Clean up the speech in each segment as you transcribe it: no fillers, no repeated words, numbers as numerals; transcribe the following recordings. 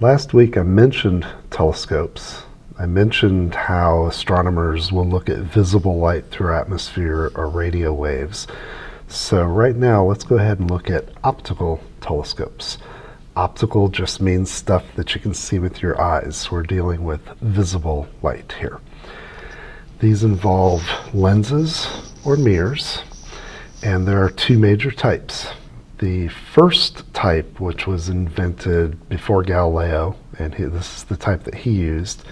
Last week I mentioned telescopes. I mentioned how astronomers will look at visible light through our atmosphere or radio waves. So right now let's go ahead and look at optical telescopes. Optical just means stuff that you can see with your eyes. We're dealing with visible light here. These involve lenses or mirrors, and there are two major types. The first type, which was invented before Galileo, and this is the type that he used,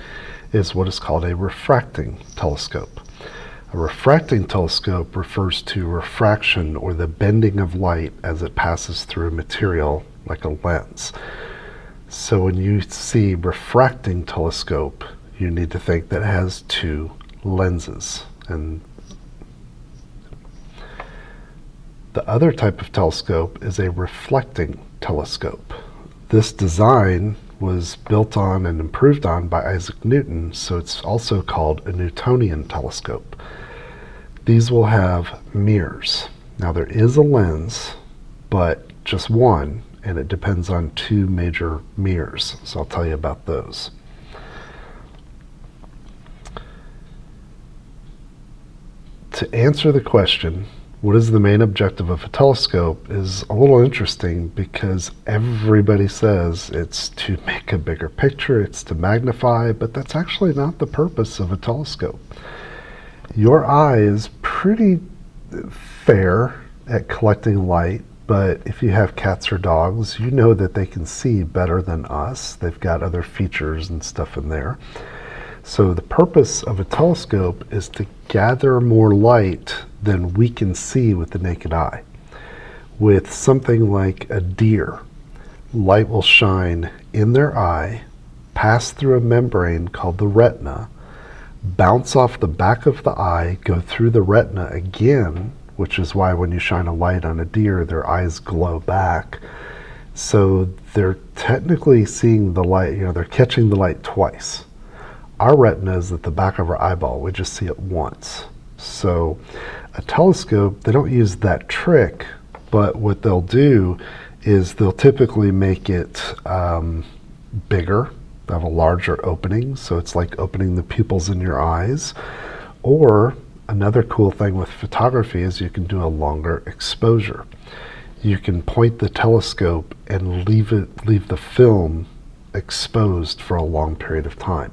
is what is called a refracting telescope. A refracting telescope refers to refraction, or the bending of light as it passes through a material like a lens. So when you see refracting telescope, you need to think that it has two lenses. And the other type of telescope is a reflecting telescope. This design was built on and improved on by Isaac Newton, so it's also called a Newtonian telescope. These will have mirrors. Now there is a lens, but just one, and it depends on two major mirrors, so I'll tell you about those. To answer the question, what is the main objective of a telescope, is a little interesting because everybody says it's to make a bigger picture, it's to magnify, but that's actually not the purpose of a telescope. Your eye is pretty fair at collecting light, but if you have cats or dogs, you know that they can see better than us. They've got other features and stuff in there. So the purpose of a telescope is to gather more light than we can see with the naked eye. With something like a deer, light will shine in their eye, pass through a membrane called the retina, bounce off the back of the eye, go through the retina again, which is why when you shine a light on a deer, their eyes glow back. So they're technically seeing the light, they're catching the light twice. Our retina is at the back of our eyeball. We just see it once. So a telescope, they don't use that trick, but what they'll do is they'll typically make it bigger. They have a larger opening, so it's like opening the pupils in your eyes. Or another cool thing with photography is you can do a longer exposure. You can point the telescope and leave the film exposed for a long period of time.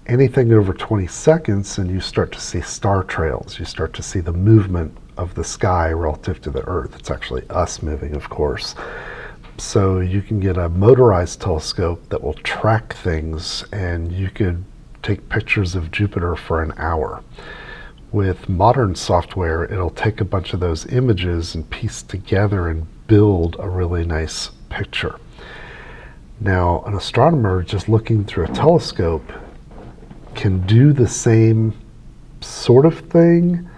Anything over 20 seconds and you start to see star trails. You start to see the movement of the sky relative to the Earth. It's actually us moving, of course. So you can get a motorized telescope that will track things, and you could take pictures of Jupiter for an hour. With modern software, it'll take a bunch of those images and piece together and build a really nice picture. Now, an astronomer just looking through a telescope can do the same sort of thing.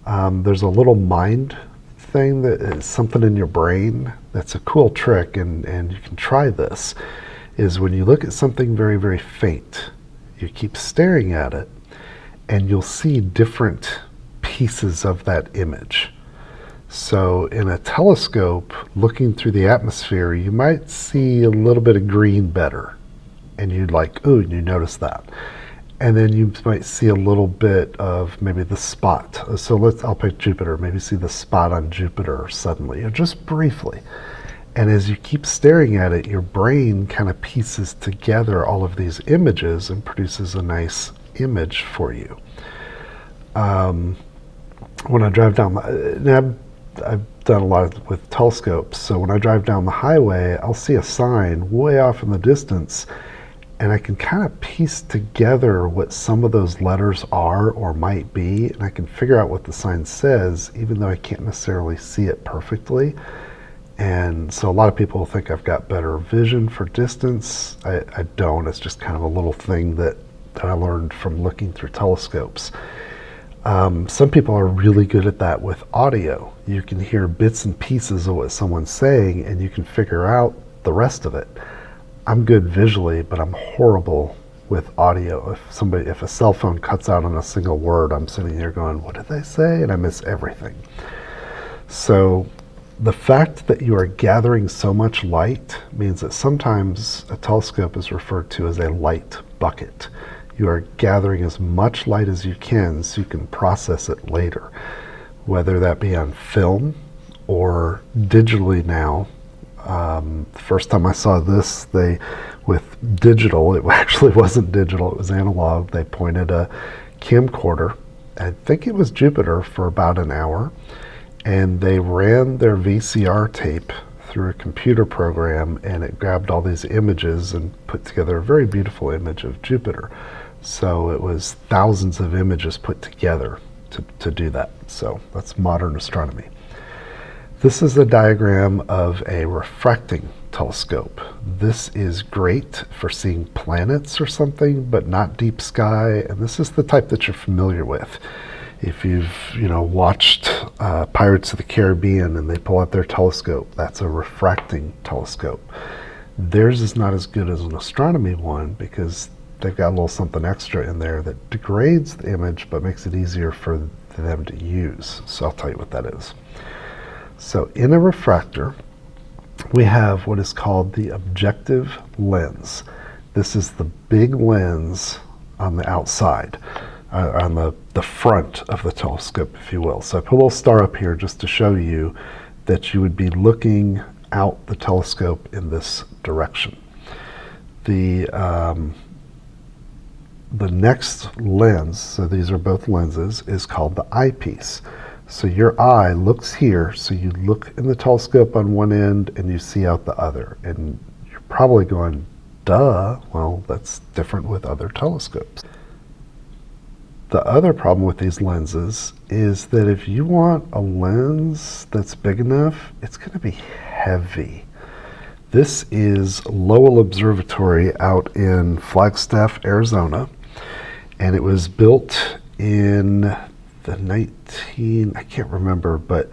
There's a little mind thing that is something in your brain that's a cool trick, and you can try this, is when you look at something very, very faint, you keep staring at it, and you'll see different pieces of that image. So in a telescope, looking through the atmosphere, you might see a little bit of green better, and you'd like, ooh, and you notice that. And then you might see a little bit of maybe the spot. So I'll pick Jupiter, maybe see the spot on Jupiter suddenly, or just briefly. And as you keep staring at it, your brain kind of pieces together all of these images and produces a nice image for you. When I drive down, I've done a lot with telescopes, so when I drive down the highway, I'll see a sign way off in the distance, and I can kind of piece together what some of those letters are or might be, and I can figure out what the sign says, even though I can't necessarily see it perfectly. And so a lot of people think I've got better vision for distance. I don't. It's just kind of a little thing that I learned from looking through telescopes. Some people are really good at that with audio. You can hear bits and pieces of what someone's saying, and you can figure out the rest of it. I'm good visually, but I'm horrible with audio. If a cell phone cuts out on a single word, I'm sitting here going, what did they say? And I miss everything. So The fact that you are gathering so much light means that sometimes a telescope is referred to as a light bucket. You are gathering as much light as you can so you can process it later, whether that be on film or digitally now. The first time I saw this, with digital, it actually wasn't digital, it was analog. They pointed a camcorder, I think it was Jupiter, for about an hour, and they ran their VCR tape through a computer program, and it grabbed all these images and put together a very beautiful image of Jupiter. So it was thousands of images put together to do that. So that's modern astronomy. This is a diagram of a refracting telescope. This is great for seeing planets or something, but not deep sky, and this is the type that you're familiar with. If you've watched Pirates of the Caribbean and they pull out their telescope, that's a refracting telescope. Theirs is not as good as an astronomy one because they've got a little something extra in there that degrades the image but makes it easier for them to use. So I'll tell you what that is. So in a refractor, we have what is called the objective lens. This is the big lens on the outside, on the front of the telescope, if you will. So I put a little star up here just to show you that you would be looking out the telescope in this direction. The next lens, so these are both lenses, is called the eyepiece. So your eye looks here, so you look in the telescope on one end and you see out the other. And you're probably going, duh, well, that's different with other telescopes. The other problem with these lenses is that if you want a lens that's big enough, it's going to be heavy. This is Lowell Observatory out in Flagstaff, Arizona, and it was built in I can't remember, but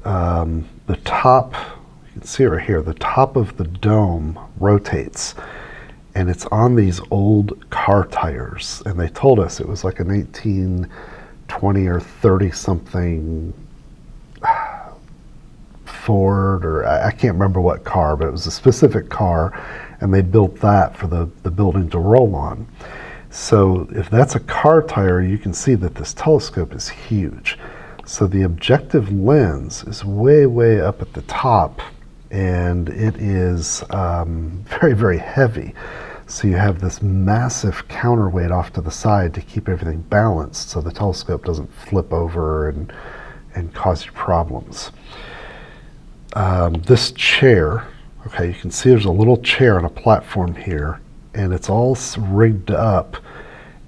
the top, you can see it right here, the top of the dome rotates, and it's on these old car tires, and they told us it was like a 1920 or 30 something Ford, or I can't remember what car, but it was a specific car, and they built that for the building to roll on. So if that's a car tire, you can see that this telescope is huge. So the objective lens is way, way up at the top, and it is very, very heavy. So you have this massive counterweight off to the side to keep everything balanced so the telescope doesn't flip over and cause you problems. This chair, okay, you can see there's a little chair on a platform here, and it's all rigged up.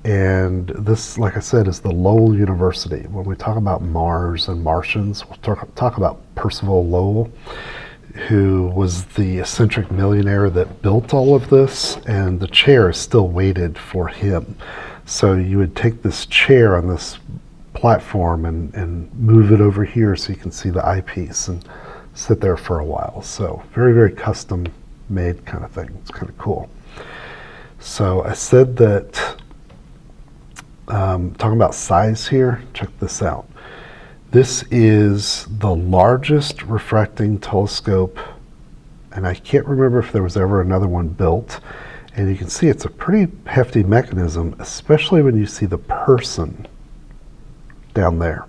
And this, like I said, is the Lowell University. When we talk about Mars and Martians, we'll talk about Percival Lowell, who was the eccentric millionaire that built all of this, and the chair is still weighted for him. So you would take this chair on this platform and move it over here so you can see the eyepiece and sit there for a while. So very, very custom made kind of thing. It's kind of cool. So I said that, talking about size here, check this out. This is the largest refracting telescope, and I can't remember if there was ever another one built. And you can see it's a pretty hefty mechanism, especially when you see the person down there.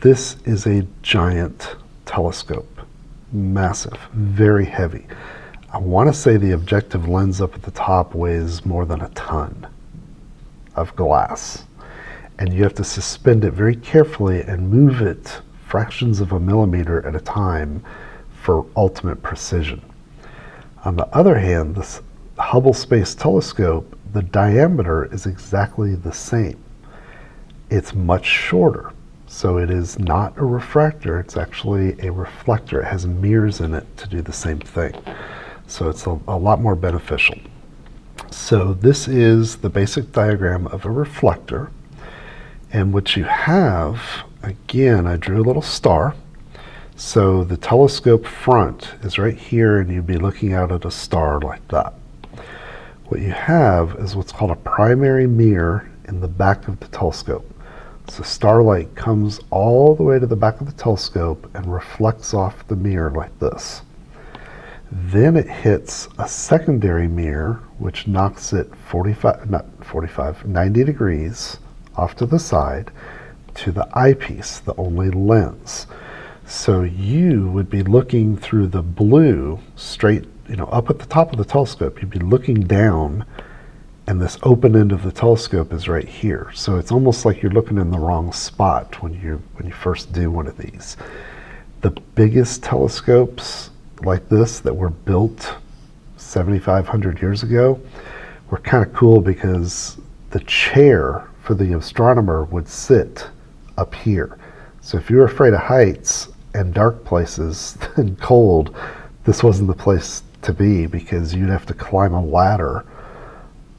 This is a giant telescope, massive, very heavy. I want to say the objective lens up at the top weighs more than a ton of glass, and you have to suspend it very carefully and move it fractions of a millimeter at a time for ultimate precision. On the other hand, this Hubble Space Telescope, the diameter is exactly the same. It's much shorter, so it is not a refractor, it's actually a reflector. It has mirrors in it to do the same thing. So it's a lot more beneficial. So this is the basic diagram of a reflector. And what you have, again, I drew a little star. So the telescope front is right here, and you'd be looking out at a star like that. What you have is what's called a primary mirror in the back of the telescope. So starlight comes all the way to the back of the telescope and reflects off the mirror like this. Then it hits a secondary mirror, which knocks it 90 degrees off to the side to the eyepiece, the only lens. So you would be looking through the blue straight, up at the top of the telescope. You'd be looking down, and this open end of the telescope is right here. So it's almost like you're looking in the wrong spot when you first do one of these. The biggest telescopes like this that were built 7,500 years ago were kind of cool because the chair for the astronomer would sit up here. So if you were afraid of heights and dark places and cold, this wasn't the place to be, because you'd have to climb a ladder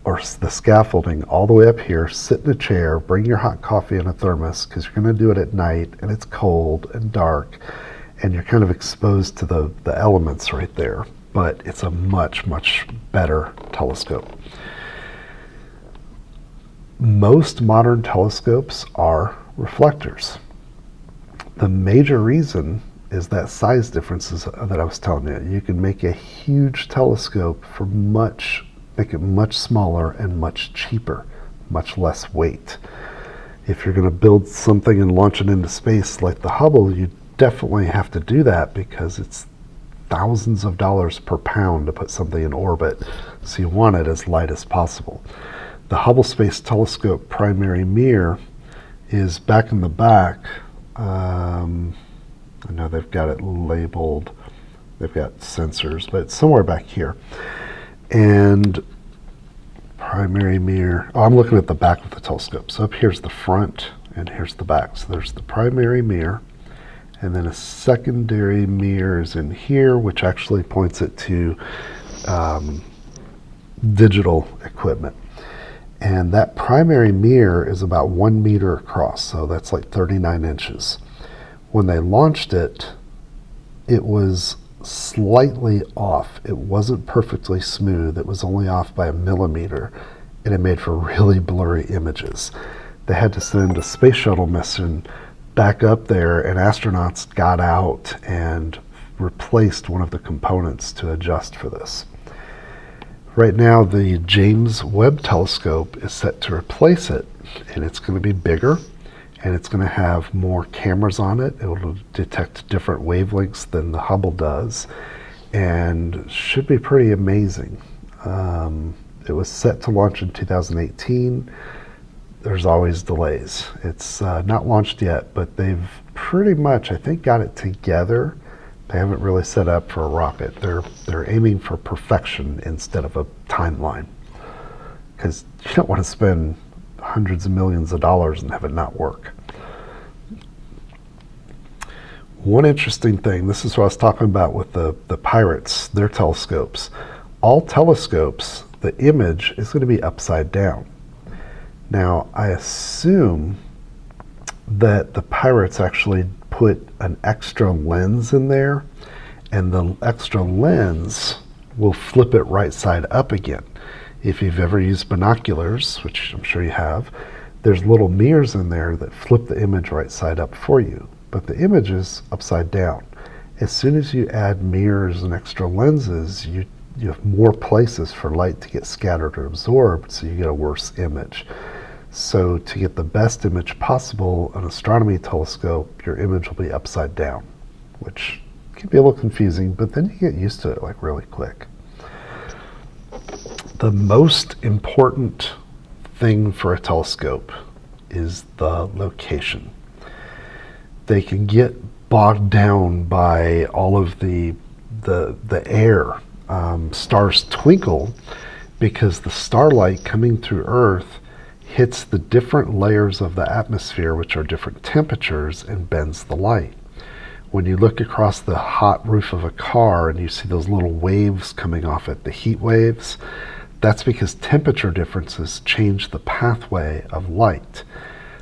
or the scaffolding all the way up here, sit in a chair, bring your hot coffee in a thermos, because you're going to do it at night and it's cold and dark and you're kind of exposed to the elements right there. But it's a much, much better telescope. Most modern telescopes are reflectors. The major reason is that size differences that I was telling you. You can make a huge telescope for make it much smaller and much cheaper, much less weight. If you're going to build something and launch it into space like the Hubble, you definitely have to do that, because it's thousands of dollars per pound to put something in orbit, so you want it as light as possible. The Hubble Space Telescope primary mirror is back in the back. I know they've got it labeled, they've got sensors, but it's somewhere back here. And primary mirror, I'm looking at the back of the telescope. So up here's the front and here's the back. So there's the primary mirror, and then a secondary mirror is in here, which actually points it to digital equipment. And that primary mirror is about 1 meter across, so that's like 39 inches. When they launched it, it was slightly off. It wasn't perfectly smooth. It was only off by 1 millimeter, and it made for really blurry images. They had to send a space shuttle mission back up there, and astronauts got out and replaced one of the components to adjust for this. Right now, the James Webb Telescope is set to replace it, and it's going to be bigger, and it's going to have more cameras on it. It will detect different wavelengths than the Hubble does, and should be pretty amazing. It was set to launch in 2018. There's always delays. It's not launched yet, but they've pretty much, I think, got it together. They haven't really set up for a rocket. They're aiming for perfection instead of a timeline, because you don't want to spend hundreds of millions of dollars and have it not work. One interesting thing, this is what I was talking about with the Pirates, their telescopes. All telescopes, the image is going to be upside down. Now, I assume that the Pirates actually put an extra lens in there, and the extra lens will flip it right side up again. If you've ever used binoculars, which I'm sure you have, there's little mirrors in there that flip the image right side up for you, but the image is upside down. As soon as you add mirrors and extra lenses, you have more places for light to get scattered or absorbed, so you get a worse image. So to get the best image possible, an astronomy telescope, your image will be upside down, which can be a little confusing, but then you get used to it like really quick. The most important thing for a telescope is the location. They can get bogged down by all of the air. Stars twinkle because the starlight coming through Earth hits the different layers of the atmosphere, which are different temperatures, and bends the light. When you look across the hot roof of a car and you see those little waves coming off it, the heat waves, that's because temperature differences change the pathway of light.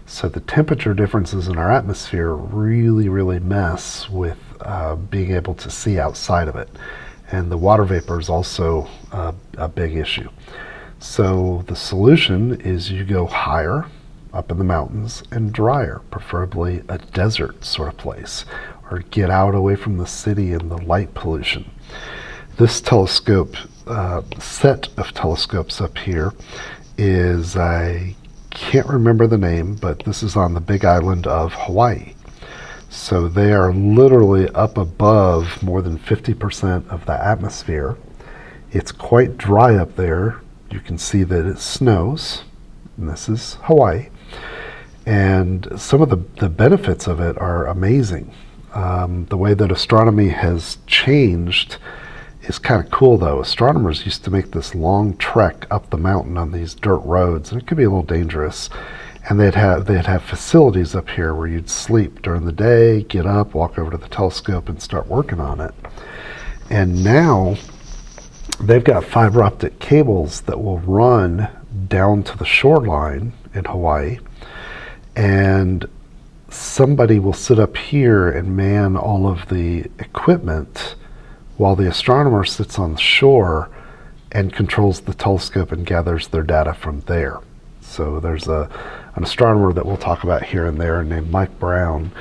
So the temperature differences in our atmosphere really, really mess with being able to see outside of it. And the water vapor is also a big issue. So the solution is you go higher up in the mountains, and drier, preferably a desert sort of place, or get out away from the city and the light pollution. This telescope, set of telescopes up here is, I can't remember the name, but this is on the big island of Hawaii. So they are literally up above more than 50% of the atmosphere. It's quite dry up there. You can see that it snows, and this is Hawaii. And some of the benefits of it are amazing. The way that astronomy has changed is kind of cool, though. Astronomers used to make this long trek up the mountain on these dirt roads, and it could be a little dangerous. And they'd have facilities up here where you'd sleep during the day, get up, walk over to the telescope, and start working on it. And now they've got fiber optic cables that will run down to the shoreline in Hawaii, and somebody will sit up here and man all of the equipment while the astronomer sits on the shore and controls the telescope and gathers their data from there. So there's an astronomer that we'll talk about here and there named Mike Brown,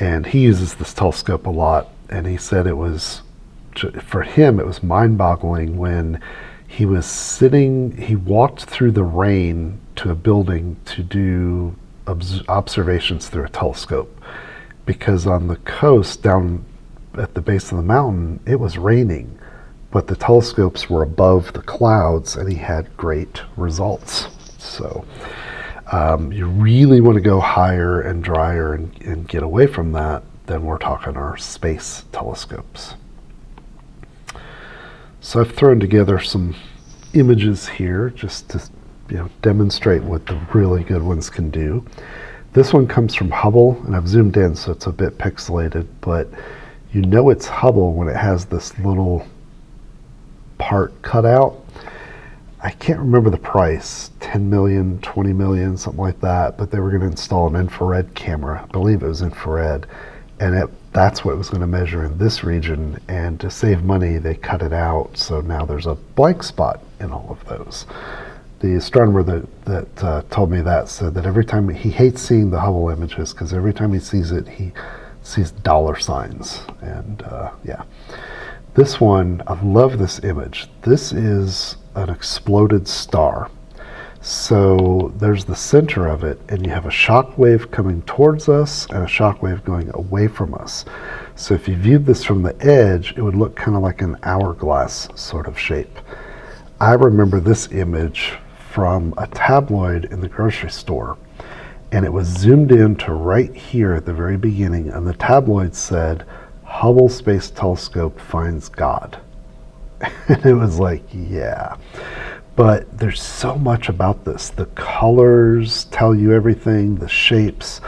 and he uses this telescope a lot, and he said for him it was mind-boggling when he walked through the rain to a building to do observations through a telescope, because on the coast down at the base of the mountain it was raining, but the telescopes were above the clouds and he had great results. So you really want to go higher and drier and get away from that, then we're talking our space telescopes. So I've thrown together some images here just to demonstrate what the really good ones can do. This one comes from Hubble, and I've zoomed in so it's a bit pixelated, but you know it's Hubble when it has this little part cut out. I can't remember the price, 10 million, 20 million, something like that, but they were going to install an infrared camera. I believe it was infrared, and that's what it was going to measure in this region, and to save money they cut it out, so now there's a blank spot in all of those. The astronomer that told me that said that every time he hates seeing the Hubble images because every time he sees it he sees dollar signs, and yeah. This one, I love this image. This is an exploded star. So there's the center of it, and you have a shock wave coming towards us and a shock wave going away from us. So if you viewed this from the edge, it would look kind of like an hourglass sort of shape. I remember this image from a tabloid in the grocery store, and it was zoomed in to right here at the very beginning, and the tabloid said, "Hubble Space Telescope finds God." And it was like, yeah. But there's so much about this. The colors tell you everything, the shapes.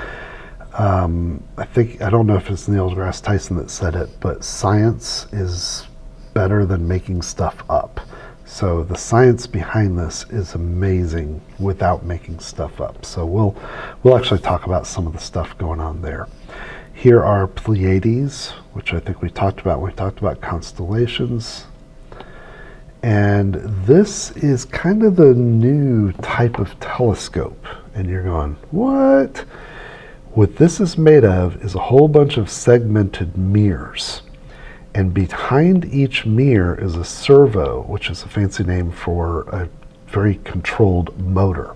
I don't know if it's Neil deGrasse Tyson that said it, but science is better than making stuff up. So the science behind this is amazing without making stuff up. So we'll actually talk about some of the stuff going on there. Here are Pleiades, which I think we talked about when we talked about constellations. And this is kind of the new type of telescope. And you're going, what? What this is made of is a whole bunch of segmented mirrors. And behind each mirror is a servo, which is a fancy name for a very controlled motor.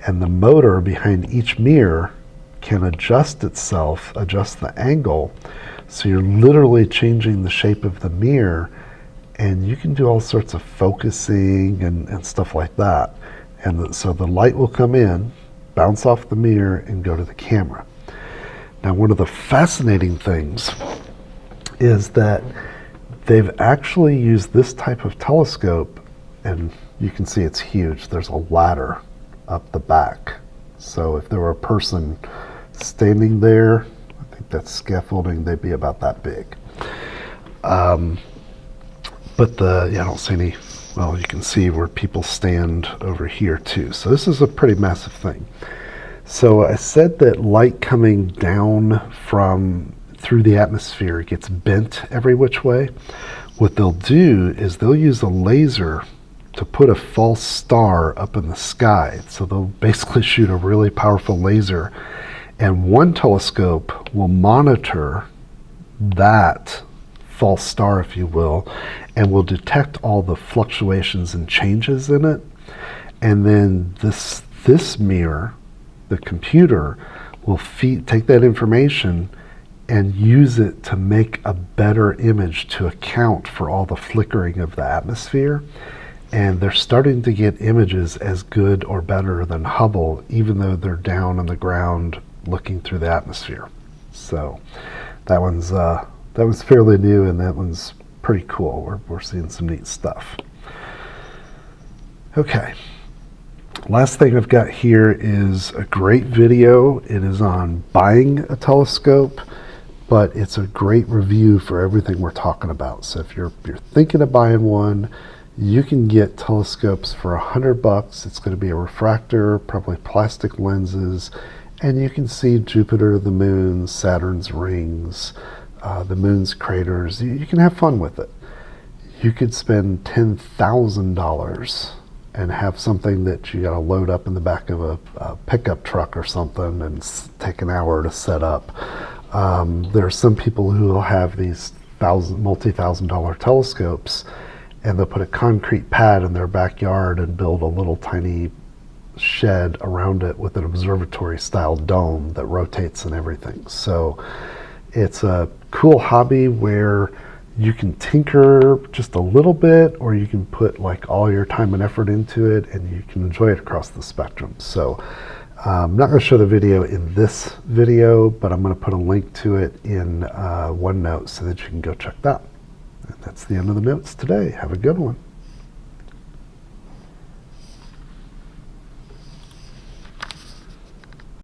And the motor behind each mirror can adjust itself, adjust the angle. So you're literally changing the shape of the mirror, and you can do all sorts of focusing and stuff like that. And so the light will come in, bounce off the mirror, and go to the camera. Now, one of the fascinating things is that they've actually used this type of telescope, and you can see it's huge. There's a ladder up the back. So if there were a person standing there, I think that's scaffolding, they'd be about that big. But I don't see any, well, you can see where people stand over here too. So this is a pretty massive thing. So I said that light coming down through the atmosphere gets bent every which way. What they'll do is they'll use a laser to put a false star up in the sky. So they'll basically shoot a really powerful laser, and one telescope will monitor that false star, if you will, and will detect all the fluctuations and changes in it. And then this mirror, the computer, will take that information and use it to make a better image to account for all the flickering of the atmosphere. And they're starting to get images as good or better than Hubble, even though they're down on the ground looking through the atmosphere. So that one's fairly new, and that one's pretty cool. We're seeing some neat stuff. Okay. Last thing I've got here is a great video. It is on buying a telescope, but it's a great review for everything we're talking about. So if you're thinking of buying one, you can get telescopes for $100. It's going to be a refractor, probably plastic lenses, and you can see Jupiter, the moon, Saturn's rings, the moon's craters. You can have fun with it. You could spend $10,000 and have something that you got to load up in the back of a pickup truck or something and take an hour to set up. There are some people who will have these multi-thousand-dollar telescopes, and they'll put a concrete pad in their backyard and build a little tiny shed around it with an observatory-style dome that rotates and everything. So it's a cool hobby where you can tinker just a little bit, or you can put like all your time and effort into it, and you can enjoy it across the spectrum. So I'm not going to show the video in this video, but I'm going to put a link to it in OneNote so that you can go check that. And that's the end of the notes today. Have a good one.